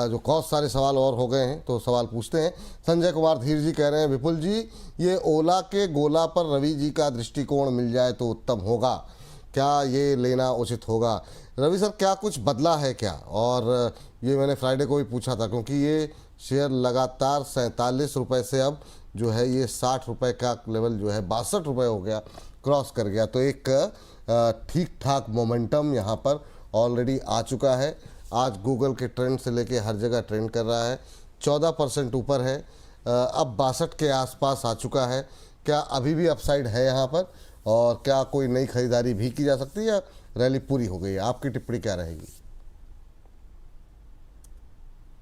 जो बहुत सारे सवाल और हो गए हैं तो सवाल पूछते हैं। संजय कुमार धीर जी कह रहे हैं, विपुल जी ये ओला के गोला पर रवि जी का दृष्टिकोण मिल जाए तो उत्तम होगा, क्या ये लेना उचित होगा? रवि सर, क्या कुछ बदला है क्या? और ये मैंने फ्राइडे को भी पूछा था, क्योंकि ये शेयर लगातार 47 रुपये से अब जो है ये 60 रुपये का लेवल जो है 62 रुपये हो गया, क्रॉस कर गया। तो एक ठीक ठाक मोमेंटम यहाँ पर ऑलरेडी आ चुका है। आज गूगल के ट्रेंड से लेके हर जगह ट्रेंड कर रहा है, 14% ऊपर है, अब 62 के आसपास आ चुका है। क्या अभी भी अपसाइड है यहाँ पर, और क्या कोई नई खरीदारी भी की जा सकती है, या रैली पूरी हो गई है? आपकी टिप्पणी क्या रहेगी?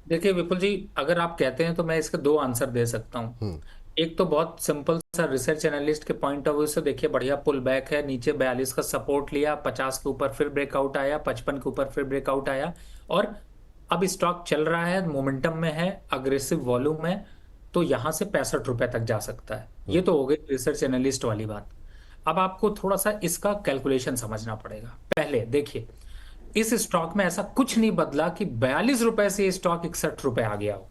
देखिए विपुल जी, अगर आप कहते हैं तो मैं इसके दो आंसर दे सकता हूँ। एक तो बहुत सिंपल सा रिसर्च एनालिस्ट के पॉइंट ऑफ व्यू से देखिए, बढ़िया पुल बैक है, नीचे 42 का सपोर्ट लिया, 50 के ऊपर फिर ब्रेकआउट आया, 55 के ऊपर फिर ब्रेकआउट आया, और अब स्टॉक चल रहा है, मोमेंटम में है, अग्रेसिव वॉल्यूम है, तो यहां से 65 रुपए तक जा सकता है। ये तो हो गई रिसर्च एनालिस्ट वाली बात। अब आपको थोड़ा सा इसका कैलकुलेशन समझना पड़ेगा। पहले देखिए, इस स्टॉक में ऐसा कुछ नहीं बदला कि 42 रुपए से ये स्टॉक 61 रुपए आ गया हो।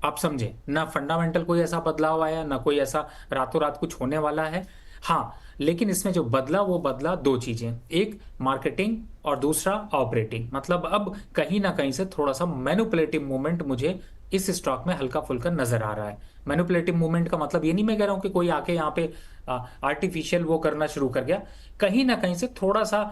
आप समझे ना, फंडामेंटल कोई ऐसा बदलाव आया ना, कोई ऐसा रातों रात कुछ होने वाला है। हाँ, लेकिन इसमें जो बदला वो बदला दो चीजें, एक मार्केटिंग और दूसरा ऑपरेटिंग। मतलब अब कहीं ना कहीं से थोड़ा सा मैनिपुलेटिव मूवमेंट मुझे इस स्टॉक में हल्का फुल्का नजर आ रहा है। मैनिपुलेटिव मूवमेंट का मतलब ये नहीं मैं कह रहा हूं कि कोई आके यहाँ पे आर्टिफिशियल वो करना शुरू कर गया। कहीं ना कहीं से थोड़ा सा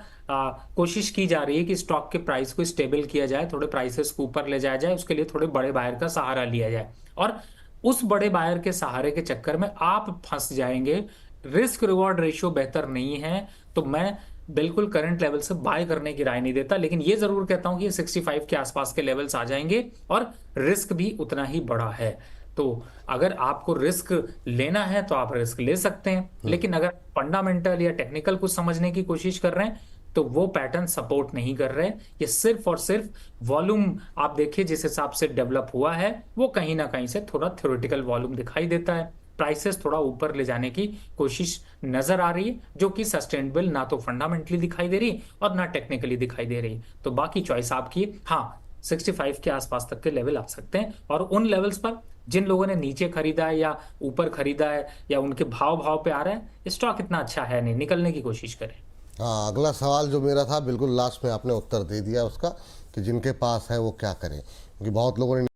कोशिश की जा रही है कि स्टॉक के प्राइस को स्टेबल किया जाए, थोड़े प्राइसेस को ऊपर ले जाया जाए, उसके लिए थोड़े बड़े बायर का सहारा लिया जाए, और उस बड़े बायर के सहारे के चक्कर में आप फंस जाएंगे। रिस्क रिवॉर्ड रेशियो बेहतर नहीं है, तो मैं बिल्कुल करंट लेवल से बाय करने की राय नहीं देता, लेकिन ये जरूर कहता हूं कि 65 के आसपास के लेवल्स आ जाएंगे और रिस्क भी उतना ही बड़ा है। तो अगर आपको रिस्क लेना है तो आप रिस्क ले सकते हैं, लेकिन अगर फंडामेंटल या टेक्निकल कुछ समझने की कोशिश कर रहे हैं तो वो पैटर्न सपोर्ट नहीं कर रहे। ये सिर्फ और सिर्फ वॉल्यूम आप देखिए जिस हिसाब से डेवलप हुआ है, वो कहीं ना कहीं से थोड़ा थ्योरेटिकल वॉल्यूम दिखाई देता है। प्राइसेस थोड़ा ऊपर ले जाने की कोशिश नजर आ रही है, जो कि सस्टेनेबल ना तो फंडामेंटली दिखाई दे रही और ना टेक्निकली दिखाई दे रही। तो बाकी चॉइस आपकी है। हाँ, 65 के आसपास तक के लेवल आ सकते हैं, और उन लेवल्स पर जिन लोगों ने नीचे खरीदा है या ऊपर खरीदा है या उनके भाव भाव पे आ रहा है, स्टॉक इतना अच्छा है नहीं, निकलने की कोशिश करें। हाँ, अगला सवाल जो मेरा था, बिल्कुल लास्ट में आपने उत्तर दे दिया उसका, कि जिनके पास है वो क्या करें, क्योंकि बहुत लोगों ने